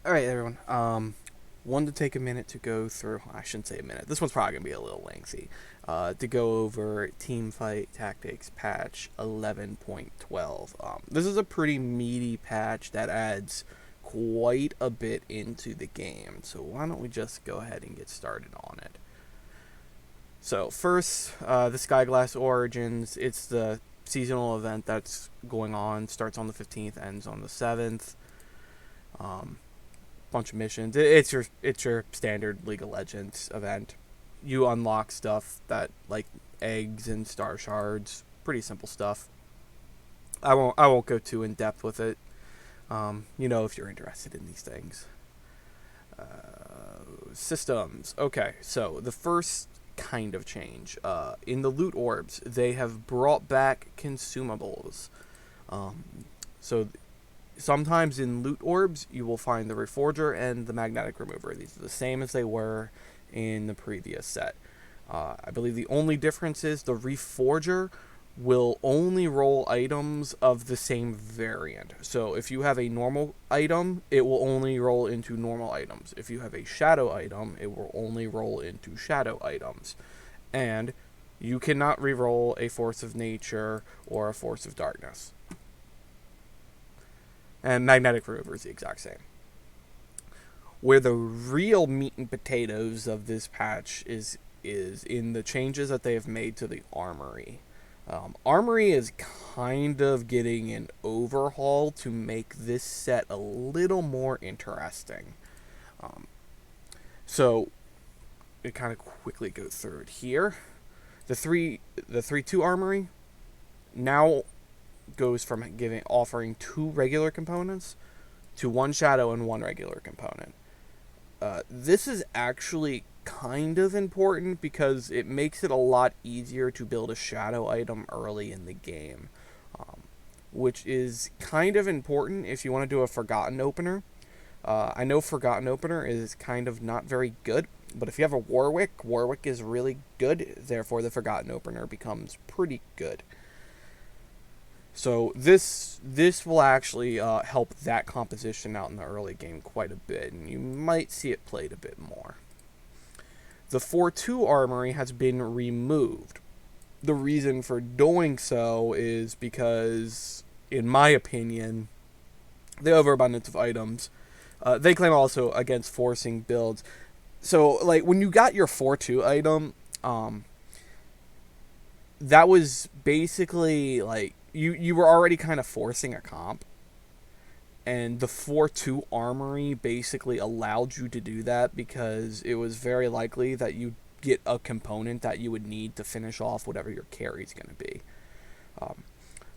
All right, everyone. Wanted to take a minute to go through. I shouldn't say a minute. This one's probably gonna be a little lengthy. To go over Team Fight Tactics patch 11.12. This is a pretty meaty patch that adds quite a bit into the game. So why don't we just go ahead and get started on it? So first, the Skyglass Origins. It's the seasonal event that's going on. Starts on the 15th, ends on the 7th. Bunch of missions. It's your standard League of Legends event. You unlock stuff that like eggs and star shards. Pretty simple stuff. I won't go too in depth with it. If you're interested in these things. Systems. Okay, so the first kind of change in the loot orbs, they have brought back consumables. So sometimes in loot orbs, you will find the Reforger and the Magnetic Remover. These are the same as they were in the previous set. I believe the only difference is the Reforger will only roll items of the same variant. So if you have a normal item, it will only roll into normal items. If you have a shadow item, it will only roll into shadow items. And you cannot reroll a Force of Nature or a Force of Darkness. And Magnetic Remover is the exact same. Where the real meat and potatoes of this patch is in the changes that they have made to the Armory. Armory is kind of getting an overhaul to make this set a little more interesting. So, we kind of quickly go through it here. The 3-2 Armory now goes from offering 2 regular components to 1 shadow and 1 regular component. This is actually kind of important because it makes it a lot easier to build a shadow item early in the game, which is kind of important if you want to do a Forgotten Opener. I know Forgotten Opener is kind of not very good, but if you have a Warwick is really good, therefore the Forgotten Opener becomes pretty good. So this will actually help that composition out in the early game quite a bit, and you might see it played a bit more. The 4-2 Armory has been removed. The reason for doing so is because, in my opinion, the overabundance of items. They claim also against forcing builds. So, like, when you got your 4-2 item, that was basically, like, you were already kind of forcing a comp. And the 4-2 Armory basically allowed you to do that because it was very likely that you'd get a component that you would need to finish off whatever your carry's going to be.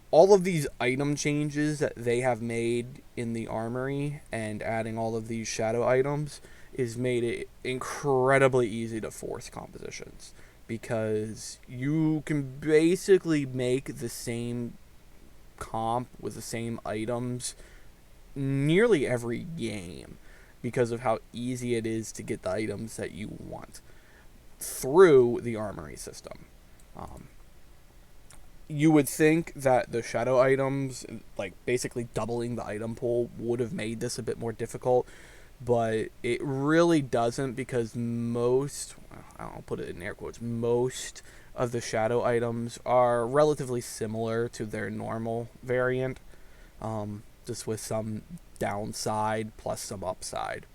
All of these item changes that they have made in the Armory and adding all of these shadow items is made it incredibly easy to force compositions because you can basically make the same comp with the same items nearly every game because of how easy it is to get the items that you want through the Armory system. You would think that the shadow items, like basically doubling the item pool, would have made this a bit more difficult, but it really doesn't because I'll put it in air quotes, most of the shadow items are relatively similar to their normal variant, just with some downside plus some upside.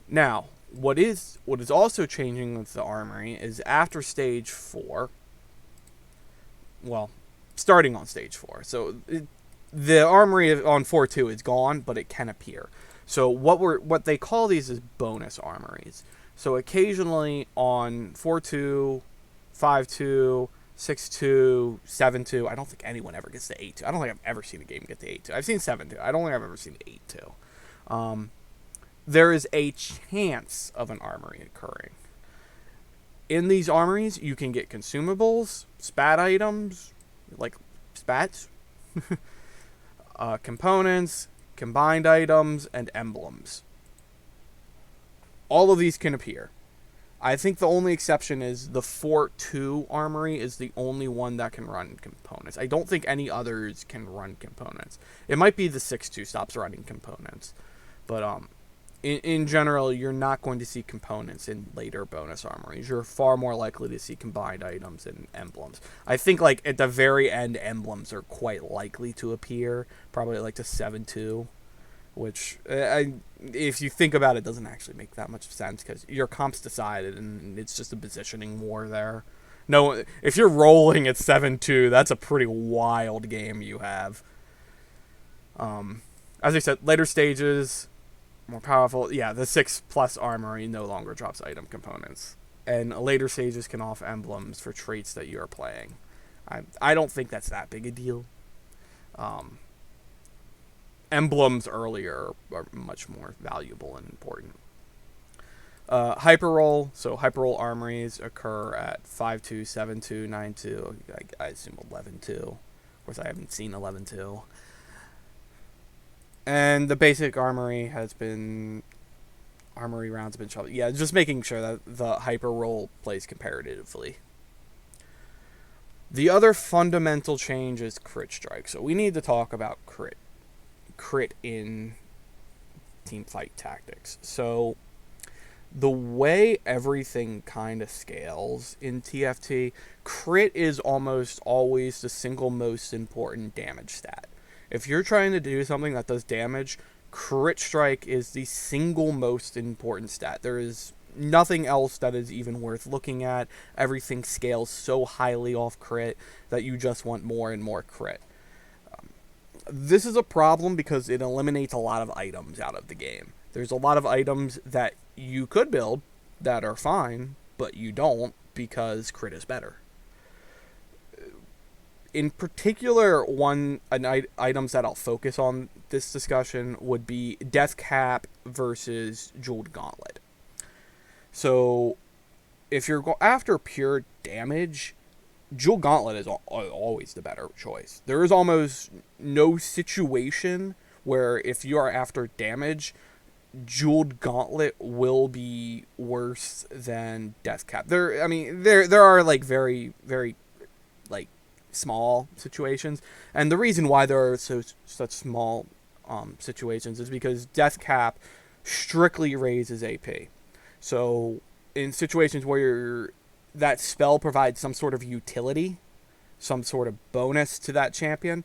Now, what is also changing with the Armory is after stage 4, well, starting on stage 4. So the Armory on 4-2 is gone, but it can appear. So what they call these is bonus Armories. So occasionally on 4-2, 5-2, 6-2, 7-2, I don't think anyone ever gets to 8-2. I don't think I've ever seen a game get to 8-2. I've seen 7-2. I don't think I've ever seen 8-2. There is a chance of an Armory occurring. In these Armories, you can get consumables, spat items, like spats, components, combined items, and emblems. All of these can appear. I think the only exception is the 4-2 Armory is the only one that can run components. I don't think any others can run components. It might be the 6-2 stops running components. But in general, you're not going to see components in later bonus armories. You're far more likely to see combined items and emblems. I think, like, at the very end, emblems are quite likely to appear. Probably, like, the 7-2. Which, if you think about it, doesn't actually make that much sense because your comp's decided and it's just a positioning war there. No, if you're rolling at 7-2, that's a pretty wild game you have. As I said, later stages, more powerful. Yeah, the 6+ Armory no longer drops item components. And later stages can off emblems for traits that you're playing. I don't think that's that big a deal. Emblems earlier are much more valuable and important. Hyperroll. So hyperroll armories occur at 5-2, 7-2, 9-2. I assume 11-2. Of course, I haven't seen 11-2. And the basic armory has been... Armory rounds have been shuffled. Yeah, just making sure that the hyperroll plays comparatively. The other fundamental change is crit strike. So we need to talk about crit in team fight tactics. So the way everything kind of scales in TFT, crit is almost always the single most important damage stat. If you're trying to do something that does damage, crit strike is the single most important stat. There is nothing else that is even worth looking at. Everything scales so highly off crit that you just want more and more crit. This is a problem because it eliminates a lot of items out of the game. There's a lot of items that you could build that are fine, but you don't because crit is better. In particular, items that I'll focus on this discussion would be Deathcap versus Jeweled Gauntlet. So, if you're after pure damage, Jeweled Gauntlet is always the better choice. There is almost no situation where if you are after damage, Jeweled Gauntlet will be worse than Deathcap. There are like very, very like small situations, and the reason why there are such small situations is because Deathcap strictly raises AP. So in situations where that spell provides some sort of utility, some sort of bonus to that champion,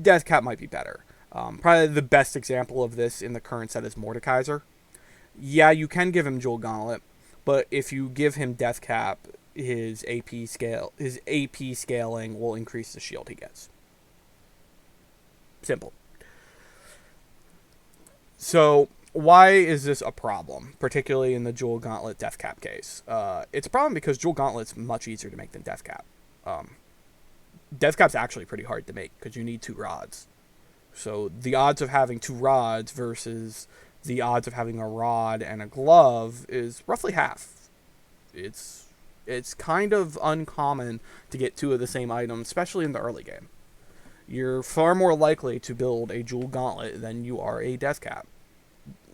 Deathcap might be better. Probably the best example of this in the current set is Mordekaiser. Yeah, you can give him Jeweled Gauntlet, but if you give him Deathcap, his AP scaling will increase the shield he gets. Simple. So why is this a problem, particularly in the Jeweled Gauntlet Deathcap case? It's a problem because Jeweled Gauntlet's much easier to make than Deathcap. Deathcap's actually pretty hard to make because you need 2 rods. So the odds of having 2 rods versus the odds of having a rod and a glove is roughly half. It's kind of uncommon to get 2 of the same item, especially in the early game. You're far more likely to build a Jeweled Gauntlet than you are a Deathcap.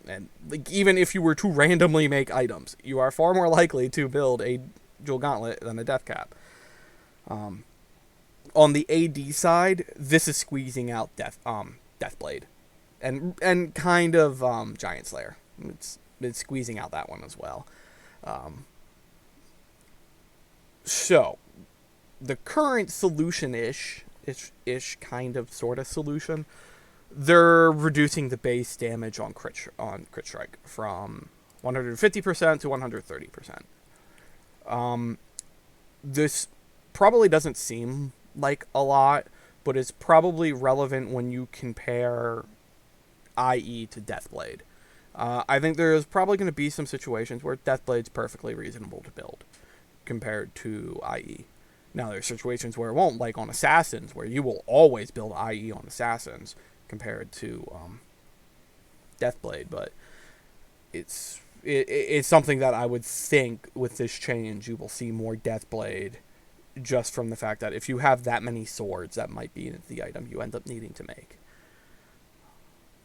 And like, even if you were to randomly make items, you are far more likely to build a Jeweled Gauntlet than a Deathcap. On the AD side, this is squeezing out Deathblade, and kind of Giant Slayer. It's squeezing out that one as well. So the current solution-ish kind of sort of solution, they're reducing the base damage on crit strike from 150% to 130%. This probably doesn't seem like a lot, but it's probably relevant when you compare IE to Deathblade. I think there's probably going to be some situations where Deathblade's perfectly reasonable to build compared to IE. Now, there's situations where it won't, like on Assassins, where you will always build IE on Assassins compared to Deathblade, but it's something that I would think with this change you will see more Deathblade, just from the fact that if you have that many swords, that might be the item you end up needing to make.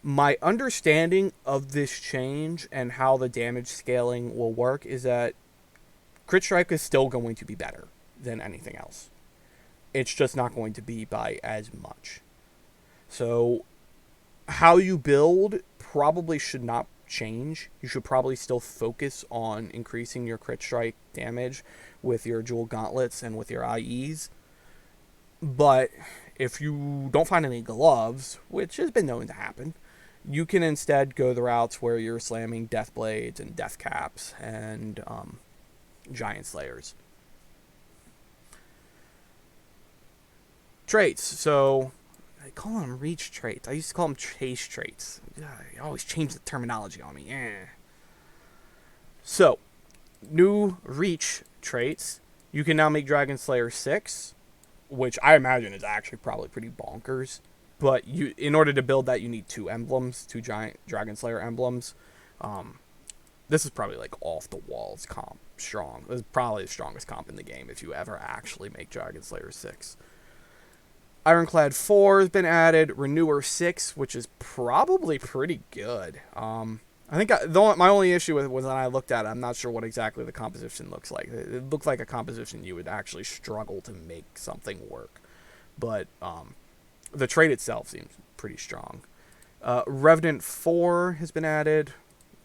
My understanding of this change and how the damage scaling will work is that Crit Strike is still going to be better than anything else. It's just not going to be by as much. So how you build probably should not change. You should probably still focus on increasing your crit strike damage with your jewel gauntlets and with your IEs. But if you don't find any gloves, which has been known to happen, you can instead go the routes where you're slamming Deathblades and Deathcaps and Giant Slayers. Traits. So I call them reach traits. I used to call them chase traits. I always change the terminology on me. So, new reach traits. You can now make Dragon Slayer 6, which I imagine is actually probably pretty bonkers. But in order to build that, you need 2 emblems, 2 giant Dragon Slayer emblems. This is probably like off the walls comp strong. This is probably the strongest comp in the game if you ever actually make Dragon Slayer 6. Ironclad 4 has been added. Renewer 6, which is probably pretty good. I think my only issue with it was when I looked at it, I'm not sure what exactly the composition looks like. It looked like a composition you would actually struggle to make something work. But the trait itself seems pretty strong. Revenant 4 has been added.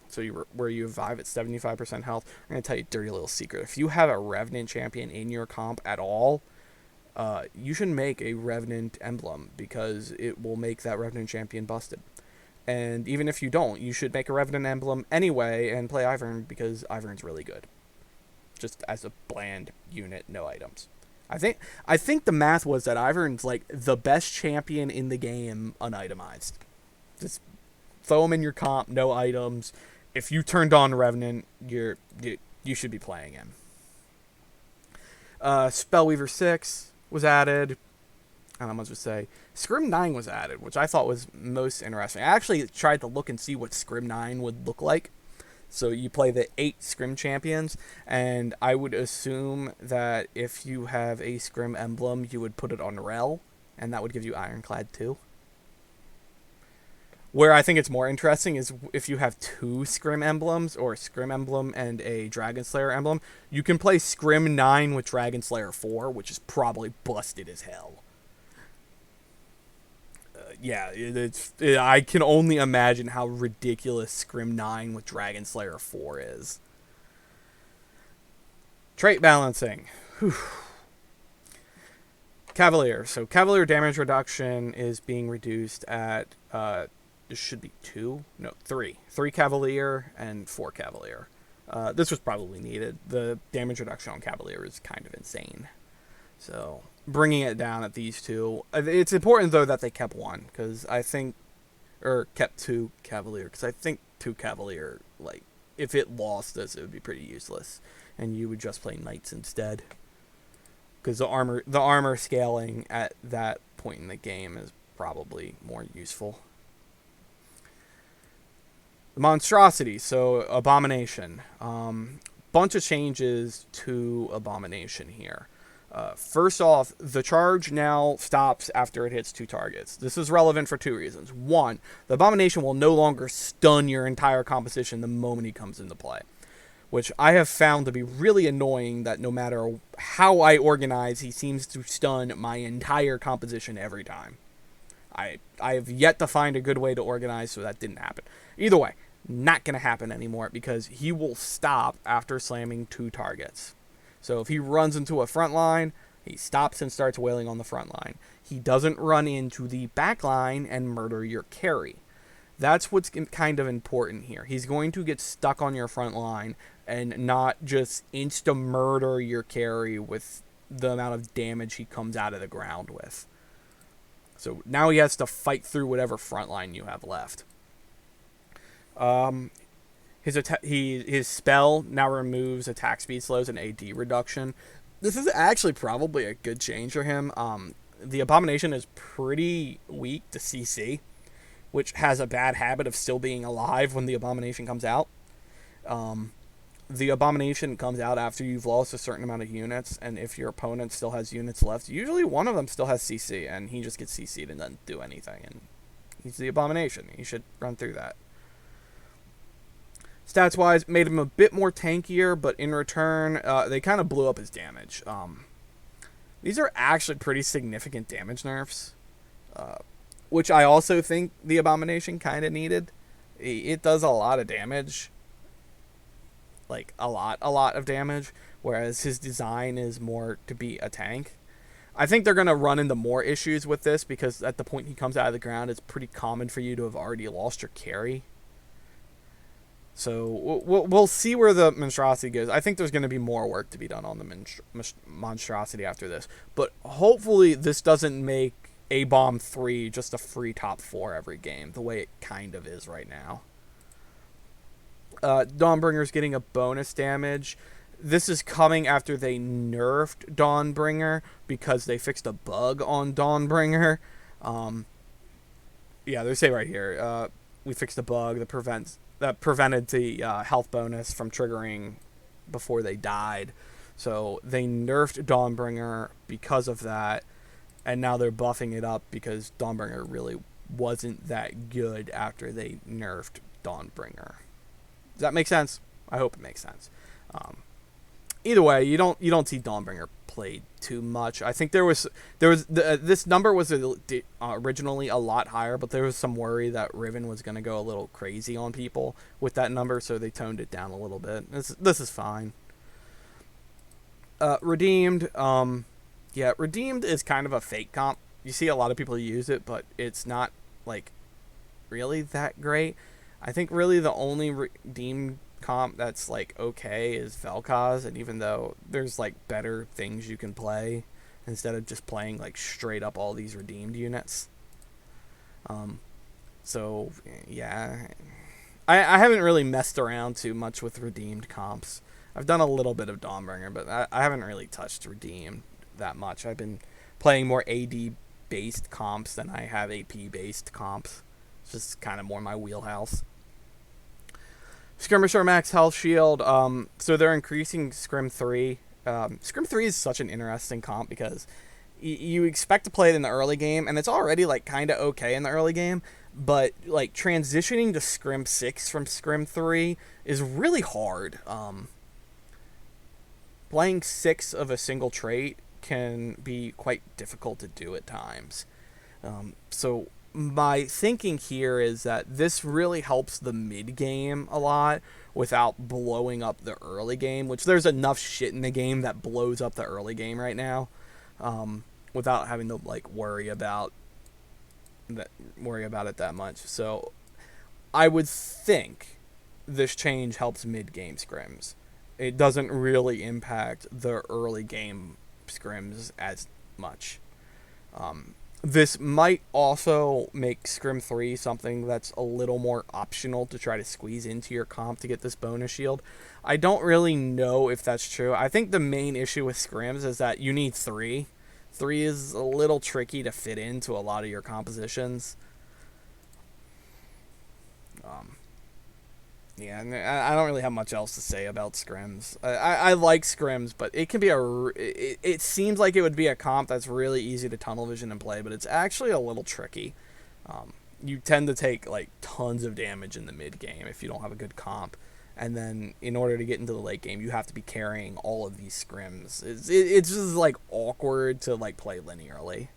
So where you revive at 75% health. I'm going to tell you a dirty little secret. If you have a Revenant champion in your comp at all, you should make a Revenant emblem because it will make that Revenant champion busted. And even if you don't, you should make a Revenant emblem anyway and play Ivern because Ivern's really good. Just as a bland unit, no items. I think the math was that Ivern's like the best champion in the game unitemized. Just throw him in your comp, no items. If you turned on Revenant, you should be playing him. Spellweaver 6 was added. I don't know what to say. Scrim 9 was added, which I thought was most interesting. I actually tried to look and see what Scrim 9 would look like. So you play the 8 Scrim champions, and I would assume that if you have a Scrim emblem, you would put it on Rel, and that would give you Ironclad 2. Where I think it's more interesting is if you have 2 Scrim emblems, or a Scrim emblem and a Dragon Slayer emblem, you can play Scrim 9 with Dragon Slayer 4, which is probably busted as hell. I can only imagine how ridiculous Scrim 9 with Dragon Slayer 4 is. Trait balancing. Whew. Cavalier. So Cavalier damage reduction is being reduced at, this should be 3. 3 Cavalier and 4 Cavalier. This was probably needed. The damage reduction on Cavalier is kind of insane. So bringing it down at these 2. It's important, though, that they kept 1, because I think, or kept 2 Cavalier, because I think 2 Cavalier, like, if it lost this, it would be pretty useless, and you would just play Knights instead, because the armor scaling at that point in the game is probably more useful. The monstrosity, so Abomination. Bunch of changes to Abomination here. First off, the charge now stops after it hits 2 targets. This is relevant for 2 reasons. 1, the Abomination will no longer stun your entire composition the moment he comes into play, which I have found to be really annoying that no matter how I organize, he seems to stun my entire composition every time. I have yet to find a good way to organize so that didn't happen. Either way, not going to happen anymore because he will stop after slamming 2 targets. So if he runs into a front line, he stops and starts wailing on the front line. He doesn't run into the back line and murder your carry. That's what's kind of important here. He's going to get stuck on your front line and not just insta-murder your carry with the amount of damage he comes out of the ground with. So now he has to fight through whatever front line you have left. His spell now removes attack speed slows and AD reduction. This is actually probably a good change for him. The Abomination is pretty weak to CC, which has a bad habit of still being alive when the Abomination comes out. The Abomination comes out after you've lost a certain amount of units, and if your opponent still has units left, usually one of them still has CC, and he just gets CC'd and doesn't do anything, and he's the Abomination. He should run through that. Stats-wise, made him a bit more tankier, but in return, they kind of blew up his damage. These are actually pretty significant damage nerfs, which I also think the Abomination kind of needed. It does a lot of damage, like a lot of damage, whereas his design is more to be a tank. I think they're going to run into more issues with this because at the point he comes out of the ground, it's pretty common for you to have already lost your carry. So we'll see where the monstrosity goes. I think there's going to be more work to be done on the monstrosity after this. But hopefully this doesn't make A-Bomb 3 just a free top 4 every game, the way it kind of is right now. Dawnbringer's getting a bonus damage. This is coming after they nerfed Dawnbringer because they fixed a bug on Dawnbringer. Yeah, they say right here, we fixed a bug that prevented the health bonus from triggering before they died. So they nerfed Dawnbringer because of that, and now they're buffing it up because Dawnbringer really wasn't that good after they nerfed Dawnbringer. Does that make sense? I hope it makes sense. Either way, you don't see Dawnbringer played too much. I think this number was originally a lot higher, but there was some worry that Riven was going to go a little crazy on people with that number, so they toned it down a little bit. This is fine. Redeemed, yeah, Redeemed is kind of a fake comp. You see a lot of people use it, but it's not like really that great. I think really the only Redeemed comp that's like okay is Vel'koz, and even though there's like better things you can play instead of just playing like straight up all these redeemed units. So yeah, I haven't really messed around too much with redeemed comps. I've done a little bit of Dawnbringer, but I haven't really touched redeemed that much. I've been playing more AD based comps than I have AP based comps. It's just kind of more my wheelhouse. Skirmisher max health shield. So they're increasing Scrim 3. Scrim 3 is such an interesting comp because you expect to play it in the early game, and it's already like kind of okay in the early game, but like transitioning to Scrim 6 from Scrim 3 is really hard. Playing 6 of a single trait can be quite difficult to do at times. So my thinking here is that this really helps the mid game a lot without blowing up the early game, which there's enough shit in the game that blows up the early game right now, without having to like worry about it that much. So I would think this change helps mid game scrims. It doesn't really impact the early game scrims as much. This might also make Scrim 3 something that's a little more optional to try to squeeze into your comp to get this bonus shield. I don't really know if that's true. I think the main issue with Scrims is that you need 3. 3 is a little tricky to fit into a lot of your compositions. Yeah, I don't really have much else to say about Scrims. I like Scrims, but it can be it seems like it would be a comp that's really easy to tunnel vision and play, but it's actually a little tricky. You tend to take like tons of damage in the mid game if you don't have a good comp, and then in order to get into the late game, you have to be carrying all of these Scrims. It's just like awkward to like play linearly.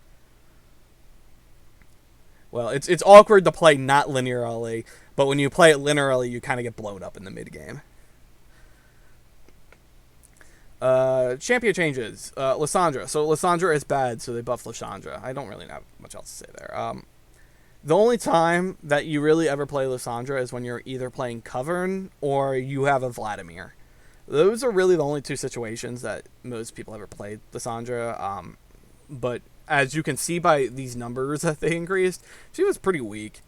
Well, it's awkward to play not linearly, but when you play it linearly, you kind of get blown up in the mid game. Champion changes. Lysandra. So Lysandra is bad, so they buff Lysandra. I don't really have much else to say there. The only time that you really ever play Lysandra is when you're either playing Covern or you have a Vladimir. Those are really the only two situations that most people ever played Lysandra. But as you can see by these numbers that they increased, she was pretty weak.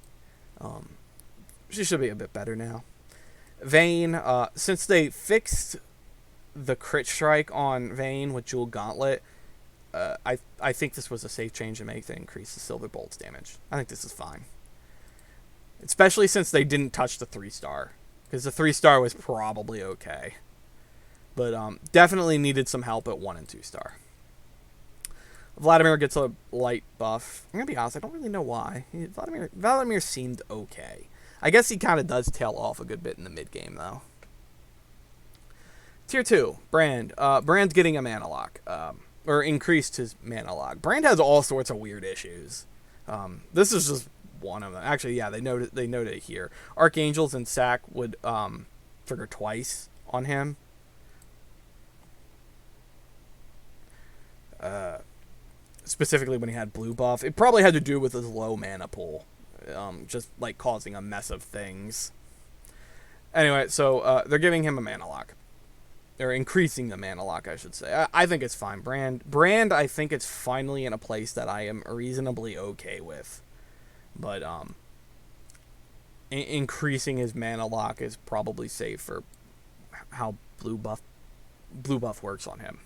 She should be a bit better now. Vayne, since they fixed the crit strike on Vayne with Jeweled Gauntlet, I think this was a safe change to make to increase the Silver Bolt's damage. I think this is fine. Especially since they didn't touch the 3-star. Because the 3-star was probably okay. But definitely needed some help at 1 and 2-star. Vladimir gets a light buff. I'm going to be honest, I don't really know why. Vladimir seemed okay. I guess he kind of does tail off a good bit in the mid game though. Tier 2, Brand. Brand's getting a mana lock, or increased his mana lock. Brand has all sorts of weird issues. This is just one of them. Actually, yeah, they noted it here. Archangels and Sac would trigger twice on him. Specifically when he had blue buff. It probably had to do with his low mana pool. Just like causing a mess of things. Anyway, so they're giving him a mana lock. They're increasing the mana lock, I should say. I think it's fine. Brand, I think it's finally in a place that I am reasonably okay with. But increasing his mana lock is probably safe for how blue buff works on him.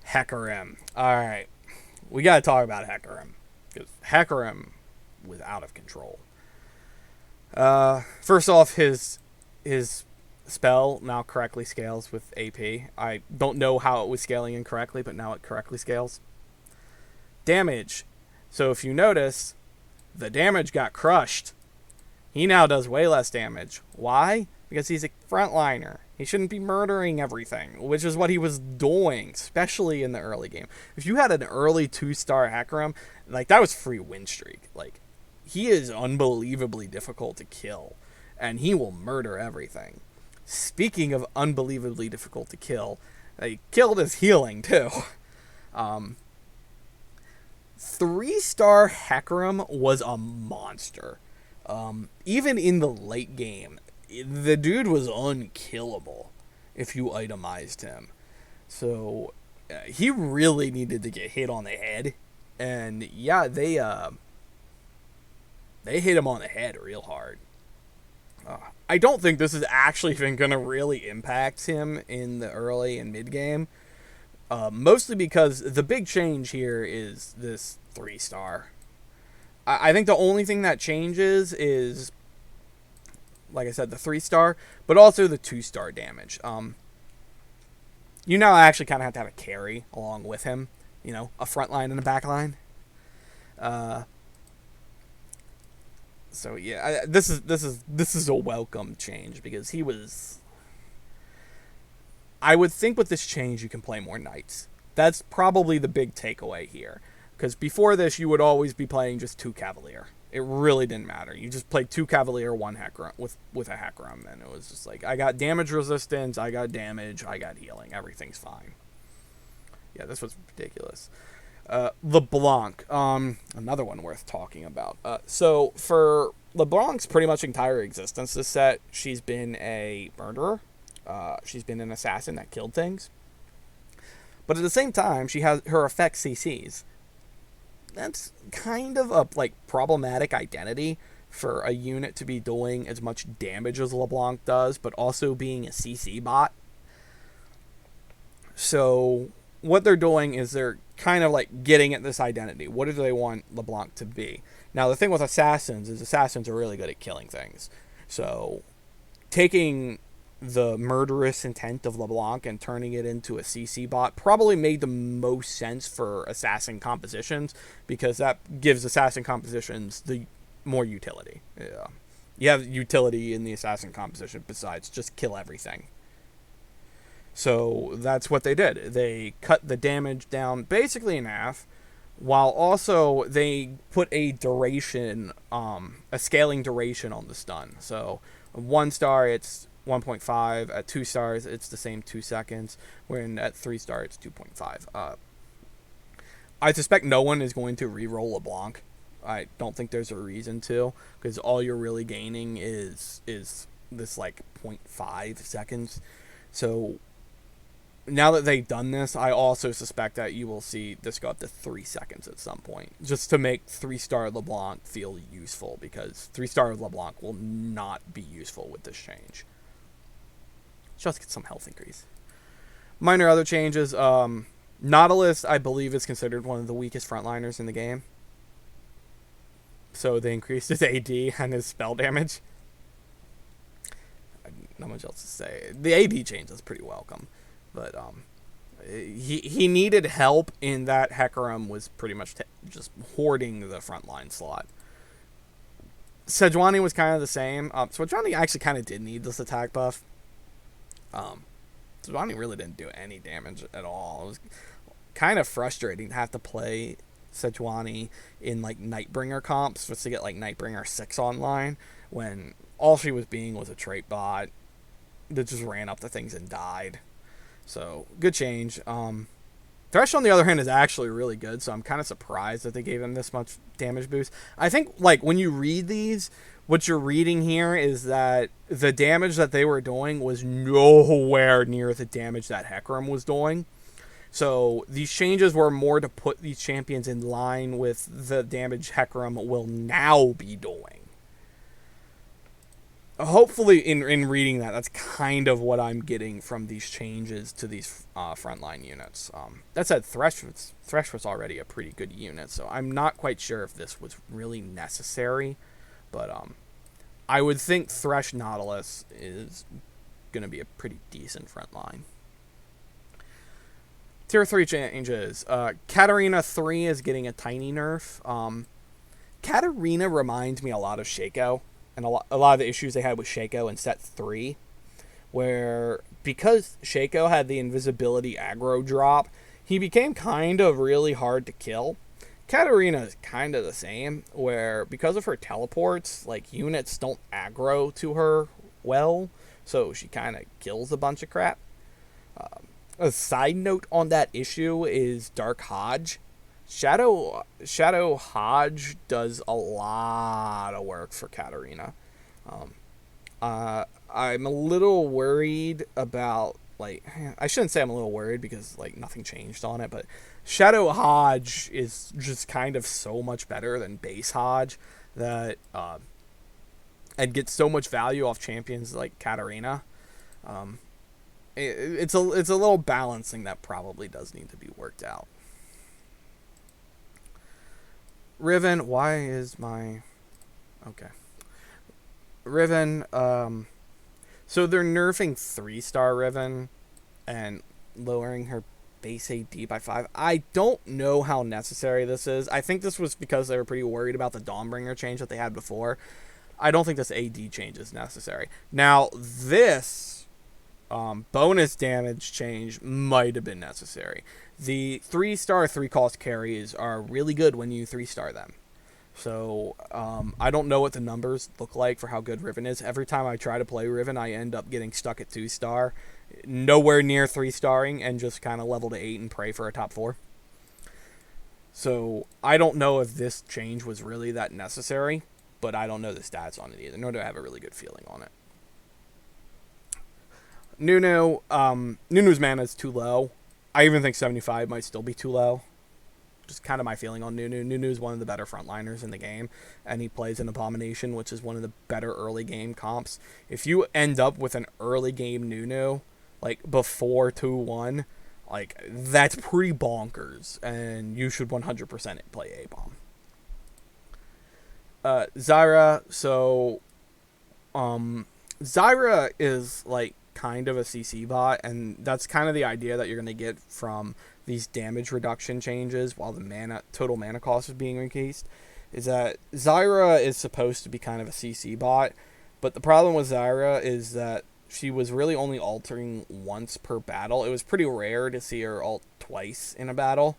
Hecarim. Alright. We gotta talk about Hecarim. Because Hecarim was out of control. First off, his spell now correctly scales with AP. I don't know how it was scaling incorrectly, but now it correctly scales. Damage. So if you notice, the damage got crushed. He now does way less damage. Why? Because he's a frontliner. He shouldn't be murdering everything, which is what he was doing, especially in the early game. If you had an early 2-star Hecarim, like, that was free win streak. Like, he is unbelievably difficult to kill, and he will murder everything. Speaking of unbelievably difficult to kill, they killed his healing, too. 3-star Hecarim was a monster. Even in the late game, the dude was unkillable if you itemized him. So he really needed to get hit on the head. And yeah, they hit him on the head real hard. I don't think this is actually even going to really impact him in the early and mid game. Mostly because the big change here is this 3-star. I think the only thing that changes is, like I said, the 3-star, but also the 2-star damage. You now actually kind of have to have a carry along with him. You know, a front line and a back line. So yeah, this is a welcome change because he was. I would think with this change you can play more knights. That's probably the big takeaway here. Because before this, you would always be playing just 2 Cavalier. It really didn't matter. You just played 2 Cavalier, 1 Hecarim with a Hecarim, and it was just like, I got damage resistance, I got damage, I got healing. Everything's fine. Yeah, this was ridiculous. LeBlanc, another one worth talking about. So for LeBlanc's pretty much entire existence this set, she's been a murderer. She's been an assassin that killed things. But at the same time, she has her effect CCs. That's kind of a problematic identity for a unit to be doing as much damage as LeBlanc does, but also being a CC bot. So what they're doing is they're kind of getting at this identity. What do they want LeBlanc to be? Now the thing with assassins is assassins are really good at killing things. So taking the murderous intent of LeBlanc and turning it into a CC bot probably made the most sense for assassin compositions, because that gives assassin compositions the more utility. Yeah. You have utility in the assassin composition besides just kill everything. So that's what they did. They cut the damage down basically in half, while also they put a duration, a scaling duration on the stun. So 1-star, it's 1.5. At 2 stars, it's the same 2 seconds. When at 3-star, it's 2.5. I suspect no one is going to re-roll LeBlanc. I don't think there's a reason to, because all you're really gaining is this 0.5 seconds. So now that they've done this, I also suspect that you will see this go up to 3 seconds at some point, just to make 3-star LeBlanc feel useful, because 3-star LeBlanc will not be useful with this change. Just get some health increase. Minor other changes. Nautilus, I believe, is considered one of the weakest frontliners in the game. So they increased his AD and his spell damage. Not much else to say. The AD change is pretty welcome. But he needed help in that Hecarim was pretty much just hoarding the frontline slot. Sejuani was kind of the same. Sejuani actually kind of did need this attack buff. Sejuani really didn't do any damage at all. It was kind of frustrating to have to play Sejuani in like Nightbringer comps just to get like Nightbringer 6 online when all she was being was a trait bot that just ran up the things and died. So good change. Thresh on the other hand is actually really good, so I'm kind of surprised that they gave him this much damage boost. I think like when you read these, what you're reading here is that the damage that they were doing was nowhere near the damage that Hecarim was doing. So these changes were more to put these champions in line with the damage Hecarim will now be doing. Hopefully, in reading that, that's kind of what I'm getting from these changes to these frontline units. That said, Thresh was already a pretty good unit, so I'm not quite sure if this was really necessary. But I would think Thresh Nautilus is going to be a pretty decent frontline. Tier 3 changes. Katarina 3 is getting a tiny nerf. Katarina reminds me a lot of Shaco. And a lot of the issues they had with Shaco in set 3, where because Shaco had the invisibility aggro drop, he became kind of really hard to kill. Katarina is kind of the same, where because of her teleports, like units don't aggro to her well, so she kind of kills a bunch of crap. A side note on that issue is Dark Hodge. Shadow Hodge does a lot of work for Katarina. I'm a little worried about, like, I shouldn't say I'm a little worried because, like, nothing changed on it, but Shadow Hodge is just kind of so much better than base Hodge that I'd get so much value off champions like Katarina. It's a little balancing that probably does need to be worked out. Riven, why is my... Okay. Riven, so they're nerfing 3-star Riven and lowering her base AD by 5. I don't know how necessary this is. I think this was because they were pretty worried about the Dawnbringer change that they had before. I don't think this AD change is necessary. Now, this bonus damage change might have been necessary. The 3-star 3-cost carries are really good when you 3-star them. So, I don't know what the numbers look like for how good Riven is. Every time I try to play Riven, I end up getting stuck at 2-star. Nowhere near 3-starring, and just kind of level to 8 and pray for a top 4. So, I don't know if this change was really that necessary, but I don't know the stats on it either, nor do I have a really good feeling on it. Nunu, Nunu's mana is too low. I even think 75 might still be too low. Just kind of my feeling on Nunu. Nunu is one of the better frontliners in the game, and he plays an Abomination, which is one of the better early game comps. If you end up with an early game Nunu, like before 2-1, like that's pretty bonkers, and you should 100% play A-Bomb. Zyra, so Zyra is like kind of a CC bot, and that's kind of the idea that you're going to get from these damage reduction changes while the total mana cost is being increased, is that Zyra is supposed to be kind of a CC bot, but the problem with Zyra is that she was really only altering once per battle. It was pretty rare to see her ult twice in a battle.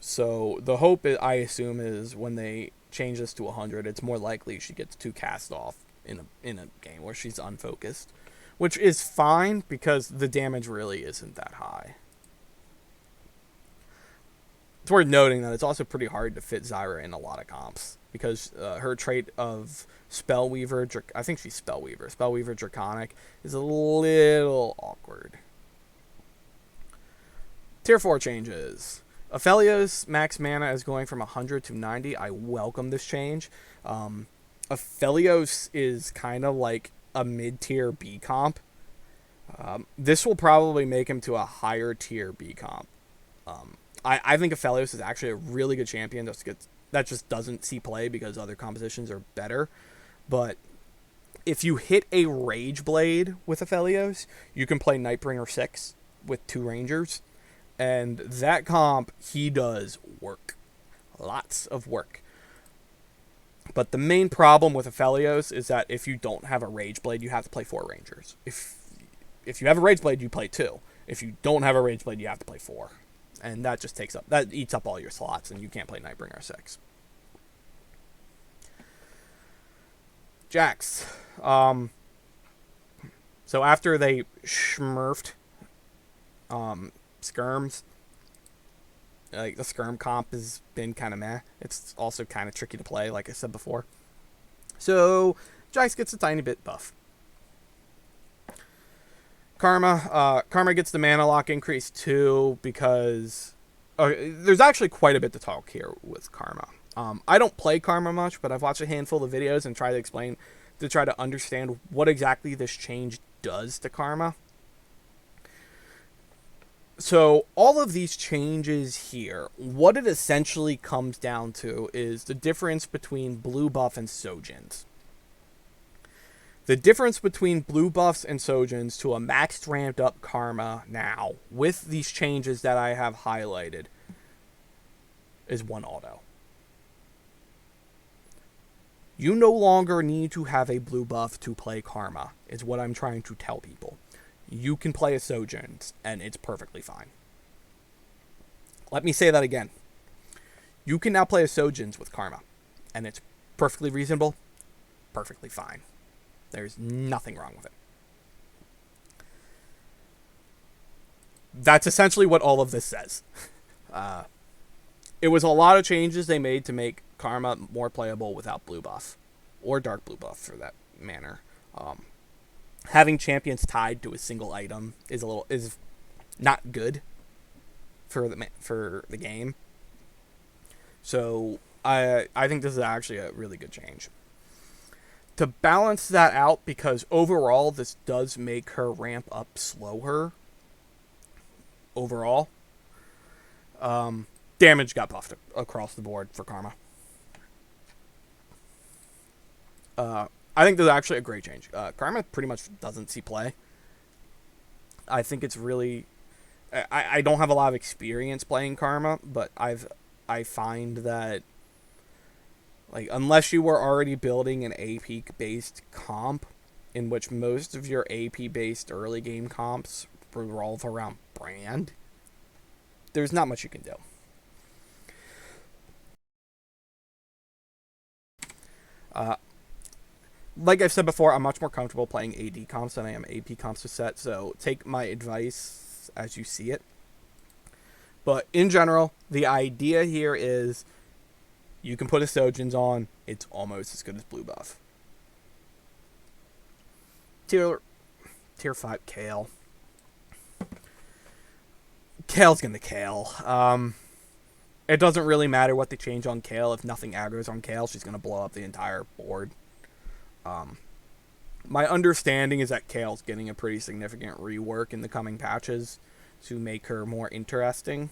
So the hope, I assume, is when they change this to 100, it's more likely she gets 2 cast off in a game where she's unfocused, which is fine because the damage really isn't that high. It's worth noting that it's also pretty hard to fit Zyra in a lot of comps because her trait of Spellweaver, I think she's Spellweaver Draconic, is a little awkward. Tier 4 changes. Aphelios max mana is going from 100 to 90. I welcome this change. Aphelios is kind of like a mid-tier B comp. This will probably make him to a higher tier B comp. I think Aphelios is actually a really good champion that just doesn't see play because other compositions are better. But if you hit a Rage Blade with Aphelios, you can play Nightbringer 6 with 2 Rangers. And that comp, he does work. Lots of work. But the main problem with Elios is that if you don't have a Rage Blade, you have to play 4 Rangers. If you have a Rage Blade, you play 2. If you don't have a Rage Blade, you have to play 4. And that just eats up all your slots, and you can't play Nightbringer 6. Jax. So after they smurfed Scrims, like the Skirm comp has been kind of meh. It's also kind of tricky to play, like I said before. So Jax gets a tiny bit buff. Karma gets the mana lock increase too, because there's actually quite a bit to talk here with Karma. I don't play Karma much, but I've watched a handful of videos and try to understand what exactly this change does to Karma. So all of these changes here, what it essentially comes down to is the difference between Blue Buff and Shojins. The difference between Blue Buffs and Shojins to a maxed ramped up Karma now, with these changes that I have highlighted, is 1 auto. You no longer need to have a Blue Buff to play Karma, is what I'm trying to tell people. You can play a Shojins, and it's perfectly fine. Let me say that again. You can now play a Shojins with Karma, and it's perfectly reasonable, perfectly fine. There's nothing wrong with it. That's essentially what all of this says. It was a lot of changes they made to make Karma more playable without Blue Buff, or Dark Blue Buff for that matter. Having champions tied to a single item is not good for the game. So I think this is actually a really good change. To balance that out, because overall this does make her ramp up slower. Overall, damage got buffed across the board for Karma. I think this is actually a great change. Karma pretty much doesn't see play. I think it's really... I don't have a lot of experience playing Karma, but I find that, like, unless you were already building an AP-based comp, in which most of your AP-based early game comps revolve around brand, there's not much you can do. Like I've said before, I'm much more comfortable playing AD comps than I am AP comps to set, so take my advice as you see it. But in general, the idea here is you can put a Shojins on, it's almost as good as Blue Buff. Tier 5 Kale. Kale's gonna Kale. It doesn't really matter what they change on Kale. If nothing aggro's on Kale, she's gonna blow up the entire board. My understanding is that Kale's getting a pretty significant rework in the coming patches to make her more interesting,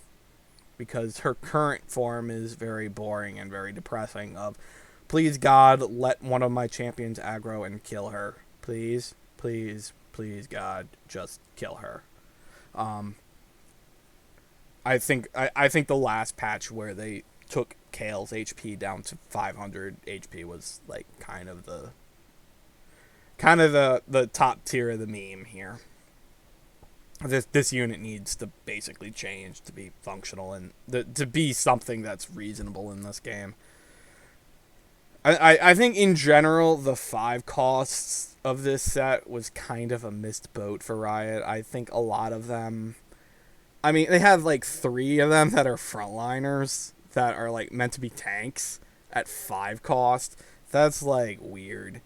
because her current form is very boring and very depressing of, please God, let one of my champions aggro and kill her. Please, please, please God, just kill her. I think the last patch where they took Kale's HP down to 500 HP was like kind of the top tier of the meme here. This unit needs to basically change to be functional and to be something that's reasonable in this game. I think in general the 5 costs of this set was kind of a missed boat for Riot. I think a lot of them, I mean, they have like 3 of them that are frontliners that are like meant to be tanks at 5 cost. That's like weird.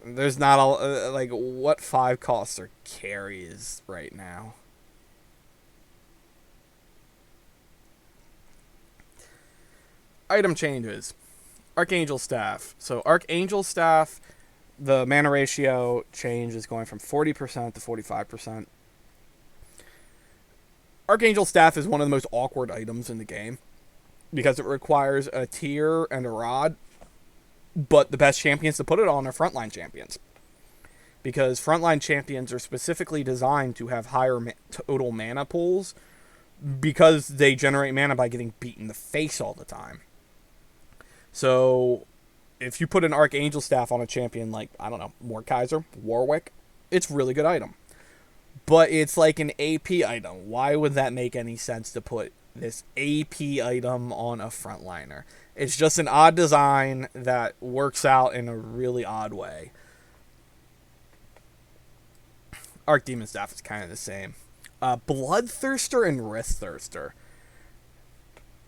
There's not a like, what 5 costs are carries right now? Item changes. Archangel Staff. So Archangel Staff, the mana ratio change is going from 40% to 45%. Archangel Staff is one of the most awkward items in the game, because it requires a tier and a rod, but the best champions to put it on are frontline champions, because frontline champions are specifically designed to have higher total mana pools, because they generate mana by getting beat in the face all the time. So if you put an archangel staff on a champion like, I don't know, Mordekaiser, Warwick, it's a really good item. But it's like an AP item. Why would that make any sense to put this AP item on a frontliner? It's just an odd design that works out in a really odd way. Archdemon Staff is kind of the same. Bloodthirster and Wristthirster.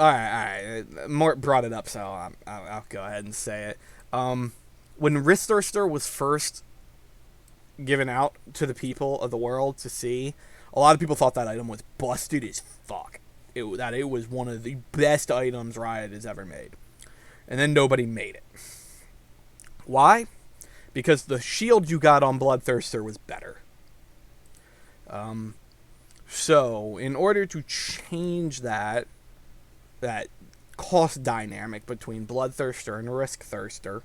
Alright. Mort brought it up, so I'll go ahead and say it. When Wristthirster was first given out to the people of the world to see, a lot of people thought that item was busted as fuck. That it was one of the best items Riot has ever made. And then nobody made it. Why? Because the shield you got on Bloodthirster was better. So, in order to change that cost dynamic between Bloodthirster and Riskthirster,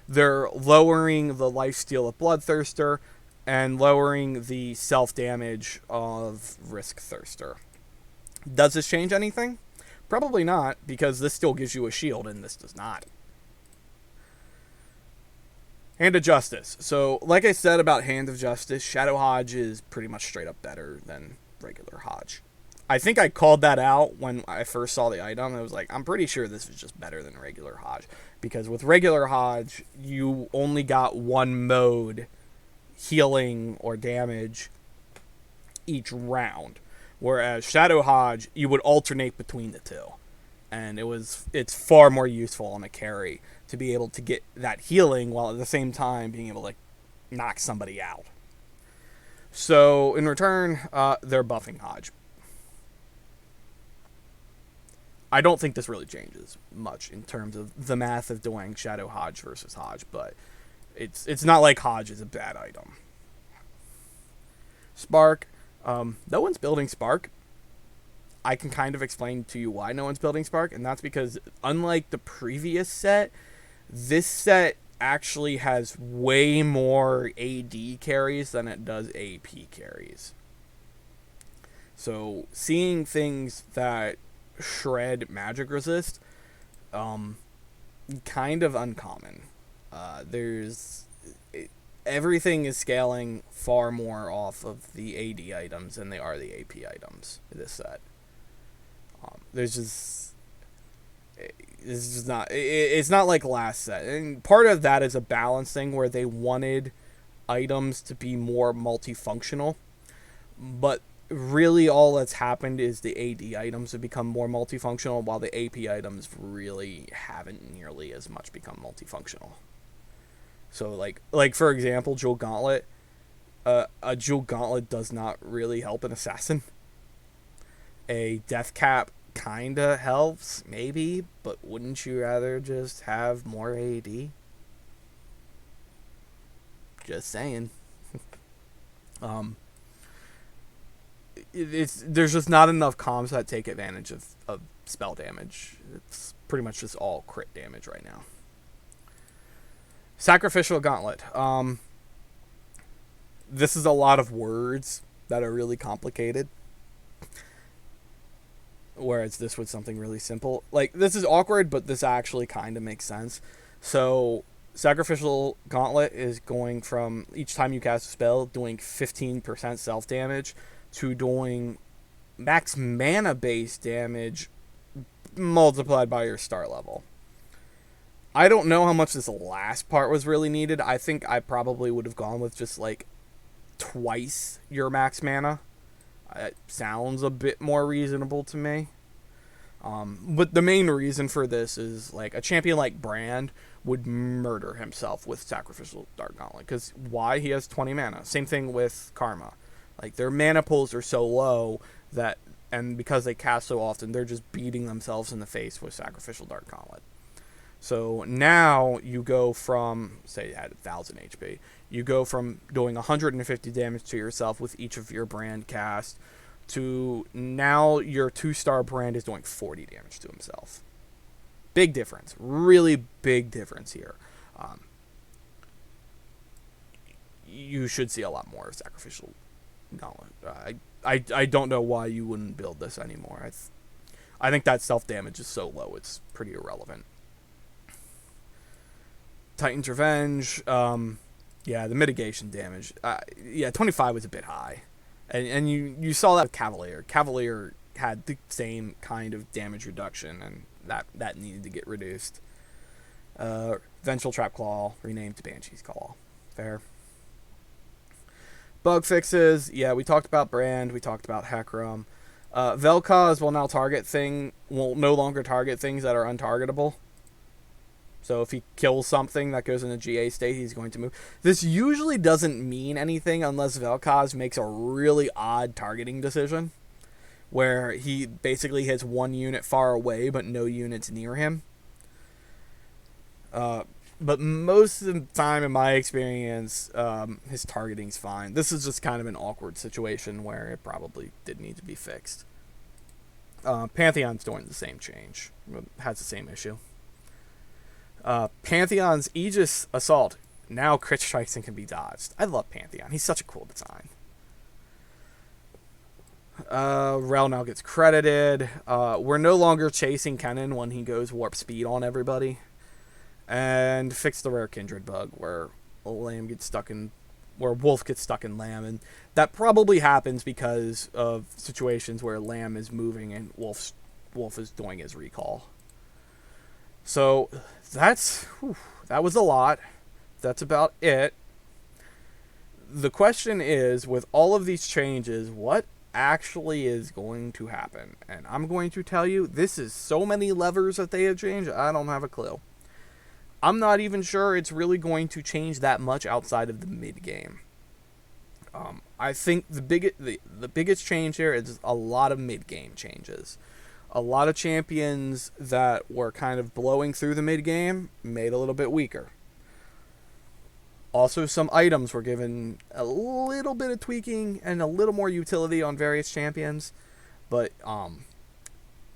they're lowering the lifesteal of Bloodthirster and lowering the self-damage of Riskthirster. Does this change anything? Probably not, because this still gives you a shield and this does not. Hand of Justice. So, like I said about Hand of Justice, Shadow Hodge is pretty much straight up better than regular Hodge. I think I called that out when I first saw the item. I was like, I'm pretty sure this is just better than regular Hodge. Because with regular Hodge, you only got one mode, healing or damage, each round. Whereas Shadow Hodge, you would alternate between the two. And it's far more useful on a carry to be able to get that healing while at the same time being able to knock somebody out. So, in return, they're buffing Hodge. I don't think this really changes much in terms of the math of doing Shadow Hodge versus Hodge, but it's not like Hodge is a bad item. Spark. No one's building Spark. I can kind of explain to you why no one's building Spark, and that's because unlike the previous set, this set actually has way more AD carries than it does AP carries. So seeing things that shred magic resist, kind of uncommon. Everything is scaling far more off of the AD items than they are the AP items in this set. It's not like last set, and part of that is a balance thing where they wanted items to be more multifunctional, but really all that's happened is the AD items have become more multifunctional, while the AP items really haven't nearly as much become multifunctional. So like for example, Jeweled Gauntlet, a Jeweled Gauntlet does not really help an assassin. A Deathcap kinda helps, maybe, but wouldn't you rather just have more AD? Just saying. There's just not enough comms that take advantage of spell damage. It's pretty much just all crit damage right now. Sacrificial Gauntlet. This is a lot of words that are really complicated. Whereas this was something really simple. Like, this is awkward, but this actually kind of makes sense. So, Sacrificial Gauntlet is going from, each time you cast a spell, doing 15% self-damage to doing max mana-based damage multiplied by your star level. I don't know how much this last part was really needed. I think I probably would have gone with just, like, twice your max mana. It sounds a bit more reasonable to me. But the main reason for this is, like, a champion like Brand would murder himself with Sacrificial Dark Gauntlet. Because why? He has 20 mana. Same thing with Karma. Like, their mana pools are so low that, and because they cast so often, they're just beating themselves in the face with Sacrificial Dark Gauntlet. So now you go from, say, at 1,000 HP, you go from doing 150 damage to yourself with each of your Brand cast to now your 2-star Brand is doing 40 damage to himself. Big difference. Really big difference here. You should see a lot more of Sacrificial Gauntlet. I don't know why you wouldn't build this anymore. I think that self-damage is so low, it's pretty irrelevant. Titan's Revenge. Yeah, the mitigation damage. Yeah, 25 was a bit high. And you saw that with Cavalier. Cavalier had the same kind of damage reduction, and that needed to get reduced. Vengeful Trap Claw, renamed to Banshee's Call. Fair. Bug fixes. Yeah, we talked about Brand. We talked about Hecarim. Vel'koz will no longer target things that are untargetable. So if he kills something that goes in a GA state, he's going to move. This usually doesn't mean anything unless Vel'koz makes a really odd targeting decision, where he basically hits one unit far away but no units near him. But most of the time, in my experience, his targeting's fine. This is just kind of an awkward situation where it probably did need to be fixed. Pantheon's doing the same change. Has the same issue. Pantheon's Aegis Assault now crit strikes and can be dodged. I love Pantheon. He's such a cool design. Rel now gets credited. We're no longer chasing Kennen when he goes warp speed on everybody. And fix the rare kindred bug where Wolf gets stuck in Lamb, and that probably happens because of situations where Lamb is moving and Wolf is doing his recall. So that was a lot. That's about it. The question is, with all of these changes, what actually is going to happen? And I'm going to tell you, this is so many levers that they have changed, I don't have a clue. I'm not even sure it's really going to change that much outside of the mid-game. I think the biggest change here is a lot of mid-game changes. A lot of champions that were kind of blowing through the mid-game made a little bit weaker. Also, some items were given a little bit of tweaking and a little more utility on various champions. But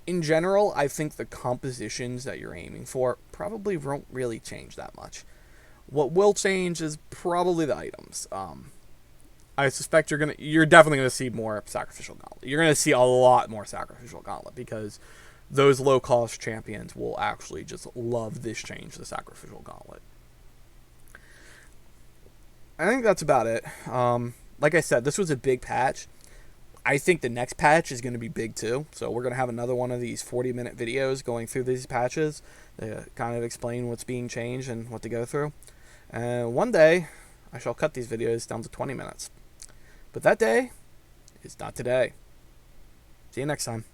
in general, I think the compositions that you're aiming for probably won't really change that much. What will change is probably the items. I suspect you're definitely gonna see more Sacrificial Gauntlet. You're gonna see a lot more Sacrificial Gauntlet because those low-cost champions will actually just love this change, the Sacrificial Gauntlet. I think that's about it. Like I said, this was a big patch. I think the next patch is going to be big too. So we're going to have another one of these 40-minute videos going through these patches to kind of explain what's being changed and what to go through. And one day, I shall cut these videos down to 20 minutes. But that day is not today. See you next time.